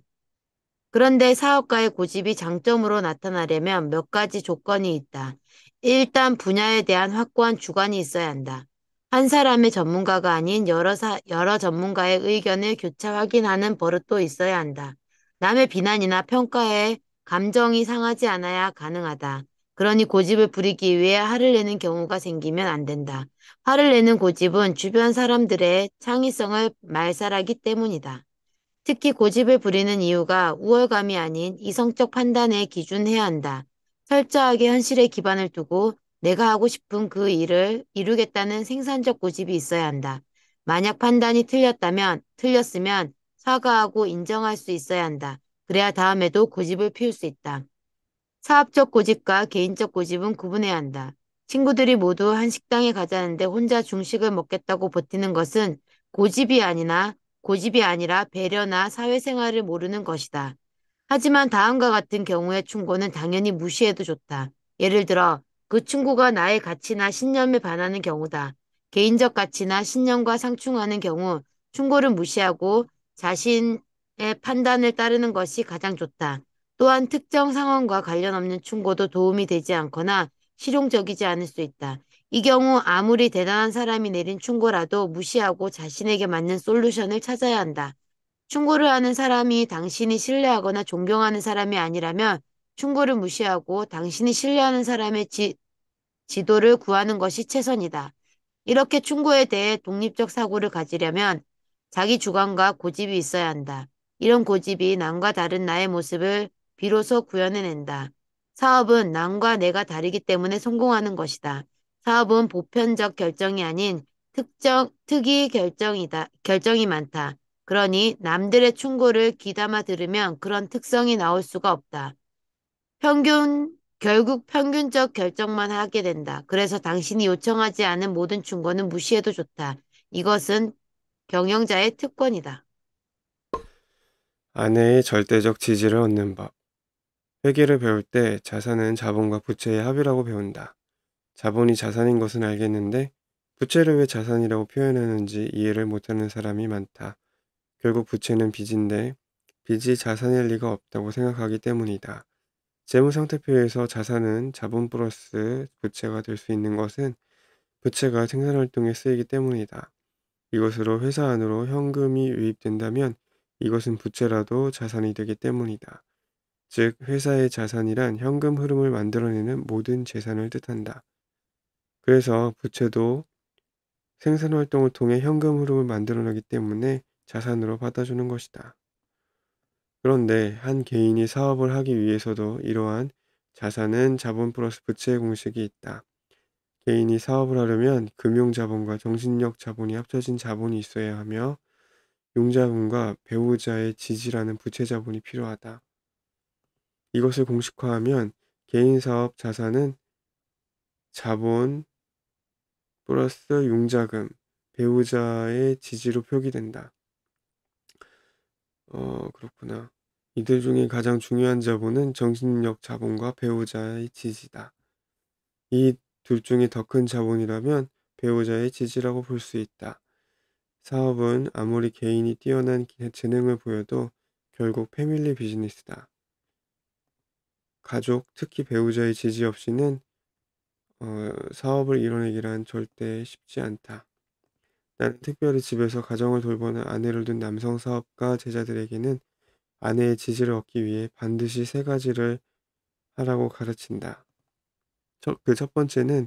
그런데 사업가의 고집이 장점으로 나타나려면 몇 가지 조건이 있다. 일단 분야에 대한 확고한 주관이 있어야 한다. 한 사람의 전문가가 아닌 여러 전문가의 의견을 교차 확인하는 버릇도 있어야 한다. 남의 비난이나 평가에 감정이 상하지 않아야 가능하다. 그러니 고집을 부리기 위해 화를 내는 경우가 생기면 안 된다. 화를 내는 고집은 주변 사람들의 창의성을 말살하기 때문이다. 특히 고집을 부리는 이유가 우월감이 아닌 이성적 판단에 기준해야 한다. 철저하게 현실에 기반을 두고 내가 하고 싶은 그 일을 이루겠다는 생산적 고집이 있어야 한다. 만약 판단이 틀렸으면 사과하고 인정할 수 있어야 한다. 그래야 다음에도 고집을 피울 수 있다. 사업적 고집과 개인적 고집은 구분해야 한다. 친구들이 모두 한 식당에 가자는데 혼자 중식을 먹겠다고 버티는 것은 고집이 아니라 배려나 사회생활을 모르는 것이다. 하지만 다음과 같은 경우의 충고는 당연히 무시해도 좋다. 예를 들어 그 충고가 나의 가치나 신념에 반하는 경우다. 개인적 가치나 신념과 상충하는 경우 충고를 무시하고 자신의 판단을 따르는 것이 가장 좋다. 또한 특정 상황과 관련 없는 충고도 도움이 되지 않거나 실용적이지 않을 수 있다. 이 경우 아무리 대단한 사람이 내린 충고라도 무시하고 자신에게 맞는 솔루션을 찾아야 한다. 충고를 하는 사람이 당신이 신뢰하거나 존경하는 사람이 아니라면 충고를 무시하고 당신이 신뢰하는 사람의 지도를 구하는 것이 최선이다. 이렇게 충고에 대해 독립적 사고를 가지려면 자기 주관과 고집이 있어야 한다. 이런 고집이 남과 다른 나의 모습을 비로소 구현해낸다. 사업은 남과 내가 다르기 때문에 성공하는 것이다. 사업은 보편적 결정이 아닌 결정이 많다. 그러니 남들의 충고를 귀담아 들으면 그런 특성이 나올 수가 없다. 결국 평균적 결정만 하게 된다. 그래서 당신이 요청하지 않은 모든 충고는 무시해도 좋다. 이것은 경영자의 특권이다. 아내의 절대적 지지를 얻는 법. 회계를 배울 때 자산은 자본과 부채의 합이라고 배운다. 자본이 자산인 것은 알겠는데 부채를 왜 자산이라고 표현하는지 이해를 못하는 사람이 많다. 결국 부채는 빚인데 빚이 자산일 리가 없다고 생각하기 때문이다. 재무상태표에서 자산은 자본 플러스 부채가 될 수 있는 것은 부채가 생산활동에 쓰이기 때문이다. 이것으로 회사 안으로 현금이 유입된다면 이것은 부채라도 자산이 되기 때문이다. 즉, 회사의 자산이란 현금 흐름을 만들어내는 모든 재산을 뜻한다. 그래서 부채도 생산활동을 통해 현금 흐름을 만들어내기 때문에 자산으로 받아주는 것이다. 그런데 한 개인이 사업을 하기 위해서도 이러한 자산은 자본 플러스 부채의 공식이 있다. 개인이 사업을 하려면 금융자본과 정신력 자본이 합쳐진 자본이 있어야 하며 용자금과 배우자의 지지라는 부채자본이 필요하다. 이것을 공식화하면 개인 사업 자산은 자본 플러스 용자금, 배우자의 지지로 표기된다. 그렇구나. 이들 중에 가장 중요한 자본은 정신력 자본과 배우자의 지지다. 이 둘 중에 더 큰 자본이라면 배우자의 지지라고 볼 수 있다. 사업은 아무리 개인이 뛰어난 재능을 보여도 결국 패밀리 비즈니스다. 가족, 특히 배우자의 지지 없이는 사업을 이뤄내기란 절대 쉽지 않다. 나는 특별히 집에서 가정을 돌보는 아내를 둔 남성 사업가 제자들에게는 아내의 지지를 얻기 위해 반드시 3가지를 하라고 가르친다. 그 첫 번째는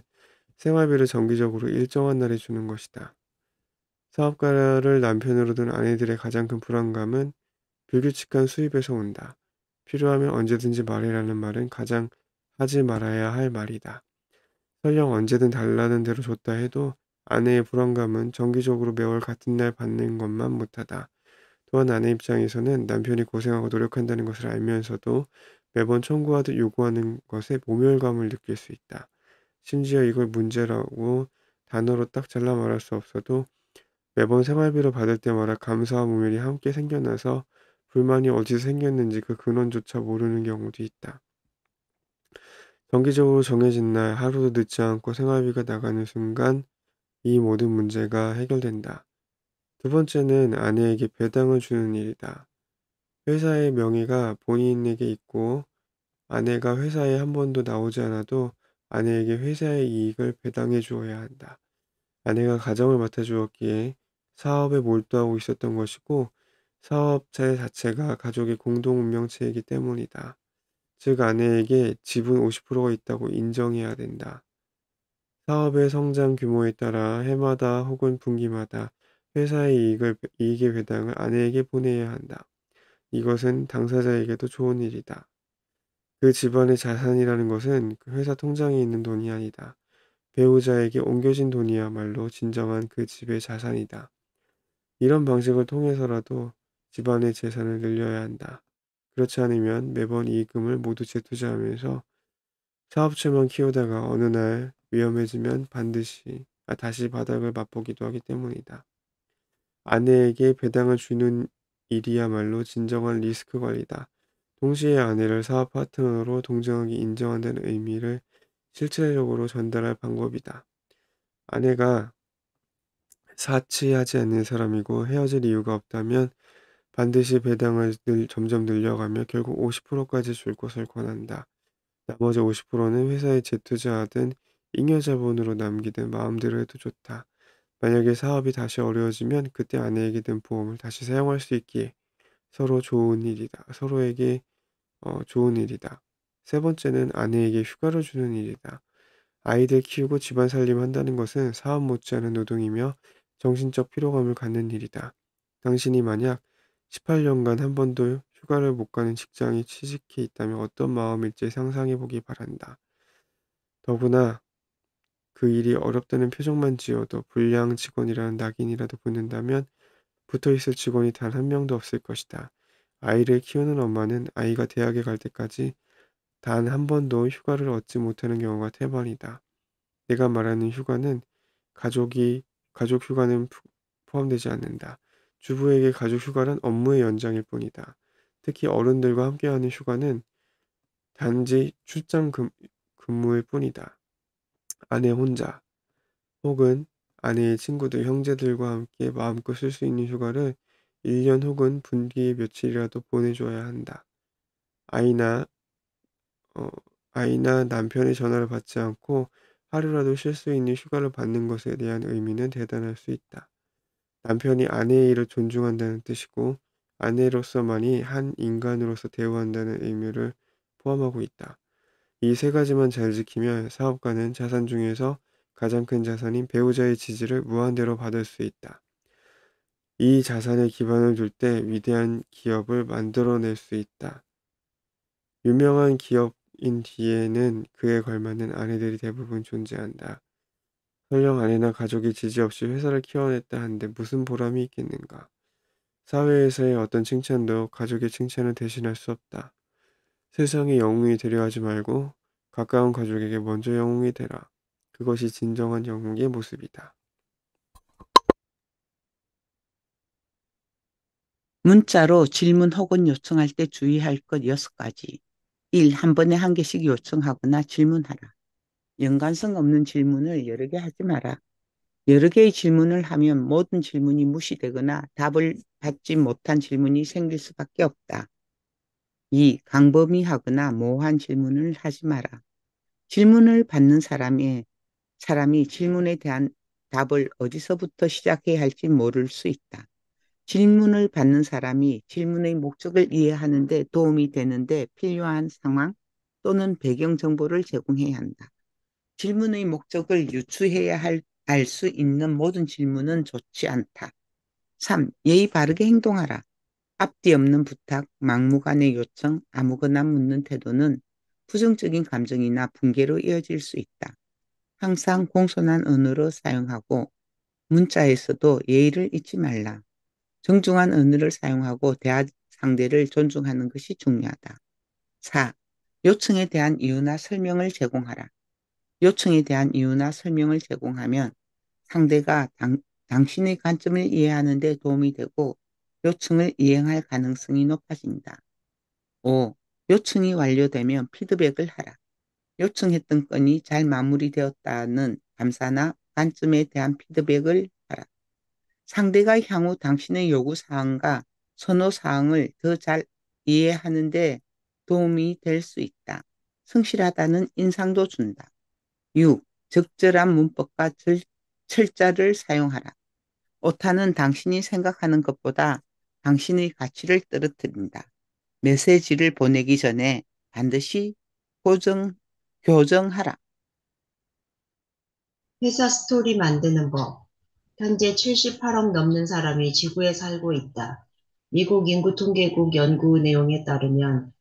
생활비를 정기적으로 일정한 날에 주는 것이다. 사업가를 남편으로 둔 아내들의 가장 큰 불안감은 불규칙한 수입에서 온다. 필요하면 언제든지 말해라는 말은 가장 하지 말아야 할 말이다. 설령 언제든 달라는 대로 줬다 해도 아내의 불안감은 정기적으로 매월 같은 날 받는 것만 못하다. 또한 아내 입장에서는 남편이 고생하고 노력한다는 것을 알면서도 매번 청구하듯 요구하는 것에 모멸감을 느낄 수 있다. 심지어 이걸 문제라고 단어로 딱 잘라 말할 수 없어도 매번 생활비를 받을 때마다 감사와 모멸이 함께 생겨나서 불만이 어디서 생겼는지 그 근원조차 모르는 경우도 있다. 정기적으로 정해진 날 하루도 늦지 않고 생활비가 나가는 순간 이 모든 문제가 해결된다. 두 번째는 아내에게 배당을 주는 일이다. 회사의 명의가 본인에게 있고 아내가 회사에 한 번도 나오지 않아도 아내에게 회사의 이익을 배당해 주어야 한다. 아내가 가정을 맡아주었기에 사업에 몰두하고 있었던 것이고 사업체 자체가 가족의 공동 운명체이기 때문이다. 즉 아내에게 지분 50%가 있다고 인정해야 된다. 사업의 성장 규모에 따라 해마다 혹은 분기마다 회사의 이익의 배당을 아내에게 보내야 한다. 이것은 당사자에게도 좋은 일이다. 그 집안의 자산이라는 것은 그 회사 통장에 있는 돈이 아니다. 배우자에게 옮겨진 돈이야말로 진정한 그 집의 자산이다. 이런 방식을 통해서라도 집안의 재산을 늘려야 한다. 그렇지 않으면 매번 이익금을 모두 재투자하면서 사업체만 키우다가 어느 날 위험해지면 다시 바닥을 맛보기도 하기 때문이다. 아내에게 배당을 주는 일이야말로 진정한 리스크 관리다. 동시에 아내를 사업 파트너로 동정하게 인정한다는 의미를 실질적으로 전달할 방법이다. 아내가 사치하지 않는 사람이고 헤어질 이유가 없다면 반드시 배당을 점점 늘려가며 결국 50%까지 줄 것을 권한다. 나머지 50%는 회사에 재투자하든 잉여자본으로 남기든 마음대로 해도 좋다. 만약에 사업이 다시 어려워지면 그때 아내에게 든 보험을 다시 사용할 수 있기에 서로에게 좋은 일이다. 세 번째는 아내에게 휴가를 주는 일이다. 아이들 키우고 집안 살림한다는 것은 사업 못지않은 노동이며 정신적 피로감을 갖는 일이다. 당신이 만약 18년간 한 번도 휴가를 못 가는 직장에 취직해 있다면 어떤 마음일지 상상해 보기 바란다. 더구나 그 일이 어렵다는 표정만 지어도 불량 직원이라는 낙인이라도 붙는다면 붙어 있을 직원이 단 한 명도 없을 것이다. 아이를 키우는 엄마는 아이가 대학에 갈 때까지 단 한 번도 휴가를 얻지 못하는 경우가 태반이다. 내가 말하는 휴가는 가족 휴가는 포함되지 않는다. 주부에게 가족 휴가는 업무의 연장일 뿐이다. 특히 어른들과 함께하는 휴가는 단지 근무일 뿐이다. 아내 혼자 혹은 아내의 친구들, 형제들과 함께 마음껏 쓸 수 있는 휴가를 1년 혹은 분기에 며칠이라도 보내줘야 한다. 아이나 어, 아이나 남편의 전화를 받지 않고 하루라도 쉴 수 있는 휴가를 받는 것에 대한 의미는 대단할 수 있다. 남편이 아내의 일을 존중한다는 뜻이고 아내로서만이 한 인간으로서 대우한다는 의미를 포함하고 있다. 이 세 가지만 잘 지키면 사업가는 자산 중에서 가장 큰 자산인 배우자의 지지를 무한대로 받을 수 있다. 이 자산에 기반을 둘 때 위대한 기업을 만들어낼 수 있다. 유명한 기업인 뒤에는 그에 걸맞는 아내들이 대부분 존재한다. 설령 아내나 가족이 지지 없이 회사를 키워냈다 한데 무슨 보람이 있겠는가? 사회에서의 어떤 칭찬도 가족의 칭찬을 대신할 수 없다. 세상에 영웅이 되려 하지 말고 가까운 가족에게 먼저 영웅이 되라. 그것이 진정한 영웅의 모습이다. 문자로 질문 혹은 요청할 때 주의할 것 6가지. 1. 한 번에 한 개씩 요청하거나 질문하라. 연관성 없는 질문을 여러 개 하지 마라. 여러 개의 질문을 하면 모든 질문이 무시되거나 답을 받지 못한 질문이 생길 수밖에 없다. 2. 광범위하거나 모호한 질문을 하지 마라. 질문을 받는 사람이 질문에 대한 답을 어디서부터 시작해야 할지 모를 수 있다. 질문을 받는 사람이 질문의 목적을 이해하는 데 도움이 되는데 필요한 상황 또는 배경 정보를 제공해야 한다. 질문의 목적을 유추해야 알 수 있는 모든 질문은 좋지 않다. 3. 예의 바르게 행동하라. 앞뒤 없는 부탁, 막무가내 요청, 아무거나 묻는 태도는 부정적인 감정이나 붕괴로 이어질 수 있다. 항상 공손한 언어로 사용하고 문자에서도 예의를 잊지 말라. 정중한 언어를 사용하고 대화 상대를 존중하는 것이 중요하다. 4. 요청에 대한 이유나 설명을 제공하라. 요청에 대한 이유나 설명을 제공하면 상대가 당신의 관점을 이해하는 데 도움이 되고 요청을 이행할 가능성이 높아진다. 5. 요청이 완료되면 피드백을 하라. 요청했던 건이 잘 마무리되었다는 감사나 관점에 대한 피드백을 하라. 상대가 향후 당신의 요구사항과 선호사항을 더 잘 이해하는 데 도움이 될 수 있다. 성실하다는 인상도 준다. 6. 적절한 문법과 철자를 사용하라. 오타는 당신이 생각하는 것보다 당신의 가치를 떨어뜨린다. 메시지를 보내기 전에 반드시 교정하라. 회사 스토리 만드는 법. 현재 78억 넘는 사람이 지구에 살고 있다. 미국 인구통계국 연구 내용에 따르면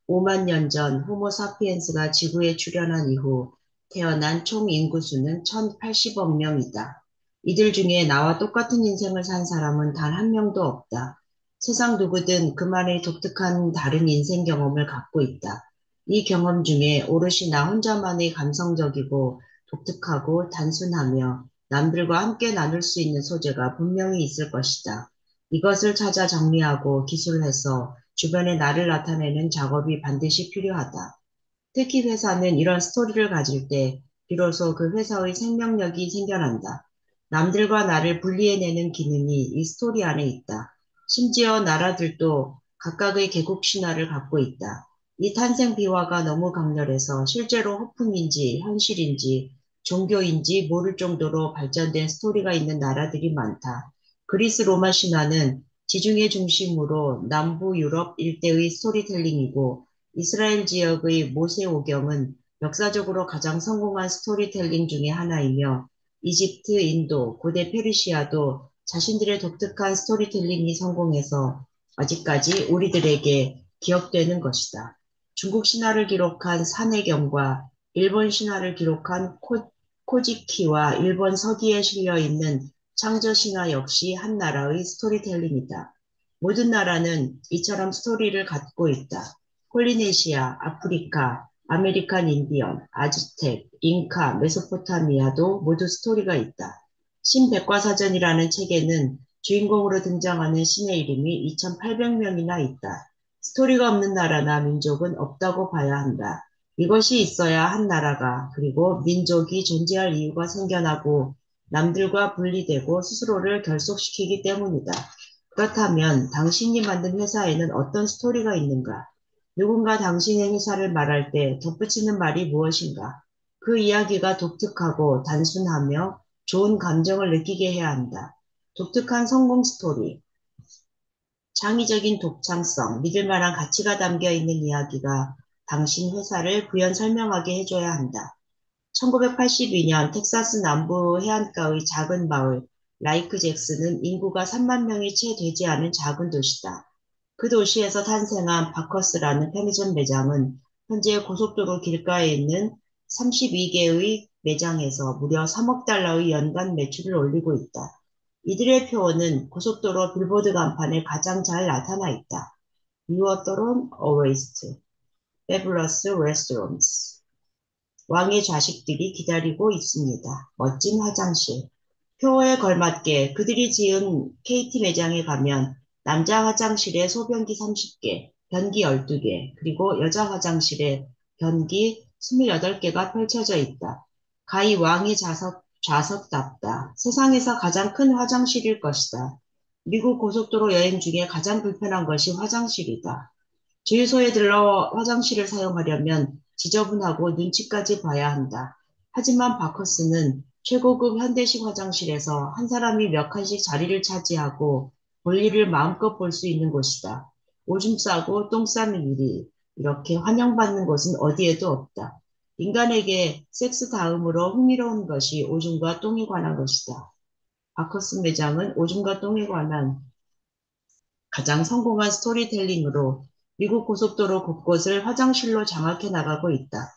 5만 년 전 호모사피엔스가 지구에 출현한 이후 태어난 총 인구수는 1080억 명이다. 이들 중에 나와 똑같은 인생을 산 사람은 단 한 명도 없다. 세상 누구든 그만의 독특한 다른 인생 경험을 갖고 있다. 이 경험 중에 오롯이 나 혼자만의 감성적이고 독특하고 단순하며 남들과 함께 나눌 수 있는 소재가 분명히 있을 것이다. 이것을 찾아 정리하고 기술해서 주변에 나를 나타내는 작업이 반드시 필요하다. 특히 회사는 이런 스토리를 가질 때 비로소 그 회사의 생명력이 생겨난다. 남들과 나를 분리해내는 기능이 이 스토리 안에 있다. 심지어 나라들도 각각의 개국 신화를 갖고 있다. 이 탄생 비화가 너무 강렬해서 실제로 호풍인지 현실인지 종교인지 모를 정도로 발전된 스토리가 있는 나라들이 많다. 그리스 로마 신화는 지중해 중심으로 남부 유럽 일대의 스토리텔링이고 이스라엘 지역의 모세오경은 역사적으로 가장 성공한 스토리텔링 중의 하나이며 이집트, 인도, 고대 페르시아도 자신들의 독특한 스토리텔링이 성공해서 아직까지 우리들에게 기억되는 것이다. 중국 신화를 기록한 산해경과 일본 신화를 기록한 코지키와 일본 서기에 실려 있는 창조 신화 역시 한 나라의 스토리텔링이다. 모든 나라는 이처럼 스토리를 갖고 있다. 폴리네시아, 아프리카, 아메리칸 인디언, 아즈텍, 잉카, 메소포타미아도 모두 스토리가 있다. 신백과사전이라는 책에는 주인공으로 등장하는 신의 이름이 2,800명이나 있다. 스토리가 없는 나라나 민족은 없다고 봐야 한다. 이것이 있어야 한 나라가 그리고 민족이 존재할 이유가 생겨나고 남들과 분리되고 스스로를 결속시키기 때문이다. 그렇다면 당신이 만든 회사에는 어떤 스토리가 있는가? 누군가 당신의 회사를 말할 때 덧붙이는 말이 무엇인가? 그 이야기가 독특하고 단순하며 좋은 감정을 느끼게 해야 한다. 독특한 성공 스토리, 창의적인 독창성, 믿을 만한 가치가 담겨 있는 이야기가 당신 회사를 부연 설명하게 해줘야 한다. 1982년 텍사스 남부 해안가의 작은 마을 라이크 잭스는 인구가 3만 명이 채 되지 않은 작은 도시다. 그 도시에서 탄생한 바커스라는 편의점 매장은 현재 고속도로 길가에 있는 32개의 매장에서 무려 3억 달러의 연간 매출을 올리고 있다. 이들의 표어는 고속도로 빌보드 간판에 가장 잘 나타나 있다. Your throne awaits. Fabulous restaurants. 왕의 좌식들이 기다리고 있습니다. 멋진 화장실. 표어에 걸맞게 그들이 지은 KT 매장에 가면 남자 화장실에 소변기 30개, 변기 12개, 그리고 여자 화장실에 변기 28개가 펼쳐져 있다. 가히 왕의 좌석답다. 세상에서 가장 큰 화장실일 것이다. 미국 고속도로 여행 중에 가장 불편한 것이 화장실이다. 주유소에 들러 화장실을 사용하려면 지저분하고 눈치까지 봐야 한다. 하지만 바커스는 최고급 현대식 화장실에서 한 사람이 몇 칸씩 자리를 차지하고 볼일을 마음껏 볼 수 있는 곳이다. 오줌 싸고 똥 싸는 일이 이렇게 환영받는 곳은 어디에도 없다. 인간에게 섹스 다음으로 흥미로운 것이 오줌과 똥에 관한 것이다. 바커스 매장은 오줌과 똥에 관한 가장 성공한 스토리텔링으로 미국 고속도로 곳곳을 화장실로 장악해 나가고 있다.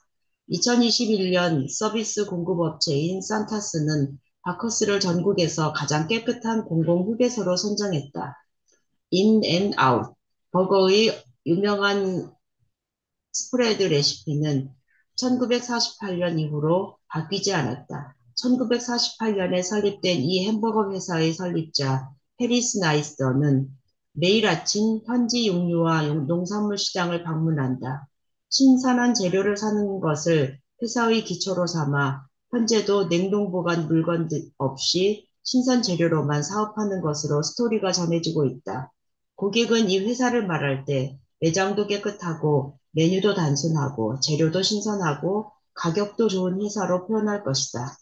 2021년 서비스 공급업체인 산타스는 바커스를 전국에서 가장 깨끗한 공공휴게소로 선정했다. 인 앤 아웃, 버거의 유명한 스프레드 레시피는 1948년 이후로 바뀌지 않았다. 1948년에 설립된 이 햄버거 회사의 설립자 해리스 나이스더는 매일 아침 현지 육류와 농산물 시장을 방문한다. 신선한 재료를 사는 것을 회사의 기초로 삼아 현재도 냉동 보관 물건 없이 신선 재료로만 사업하는 것으로 스토리가 전해지고 있다. 고객은 이 회사를 말할 때 매장도 깨끗하고 메뉴도 단순하고 재료도 신선하고 가격도 좋은 회사로 표현할 것이다.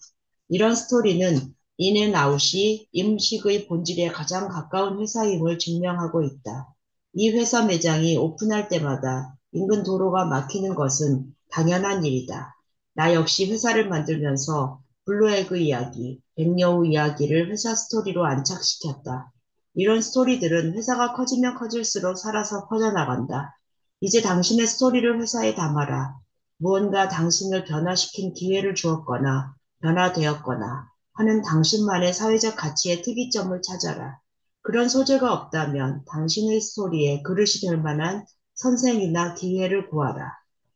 이런 스토리는 인앤아웃이 음식의 본질에 가장 가까운 회사임을 증명하고 있다. 이 회사 매장이 오픈할 때마다 인근 도로가 막히는 것은 당연한 일이다. 나 역시 회사를 만들면서 블루에그 이야기, 백여우 이야기를 회사 스토리로 안착시켰다. 이런 스토리들은 회사가 커지면 커질수록 살아서 퍼져나간다. 이제 당신의 스토리를 회사에 담아라. 무언가 당신을 변화시킨 기회를 주었거나 변화되었거나 하는 당신만의 사회적 가치의 특이점을 찾아라. 그런 소재가 없다면 당신의 스토리에 그릇이 될 만한 선생이나 기회를 구하라.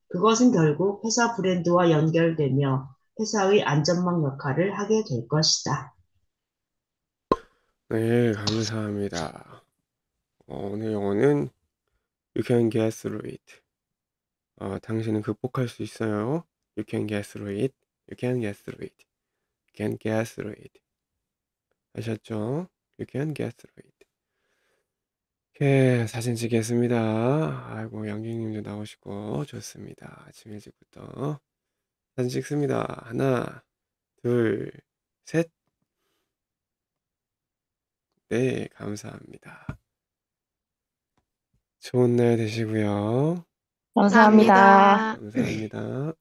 그것은 결국 회사 브랜드와 연결되며 회사의 안전망 역할을 하게 될 것이다. 네, 감사합니다. 오늘 영어는 You can get through it. 당신은 극복할 수 있어요. You can get through it. You can get through it. You can get through it. 아셨죠? You can get through it. 오케이, 사진 찍겠습니다. 아이고, 양경님도 나오시고 좋습니다. 아침 일찍부터 사진 찍습니다. 하나, 둘, 셋. 네, 감사합니다. 좋은 날 되시고요. 감사합니다. 감사합니다.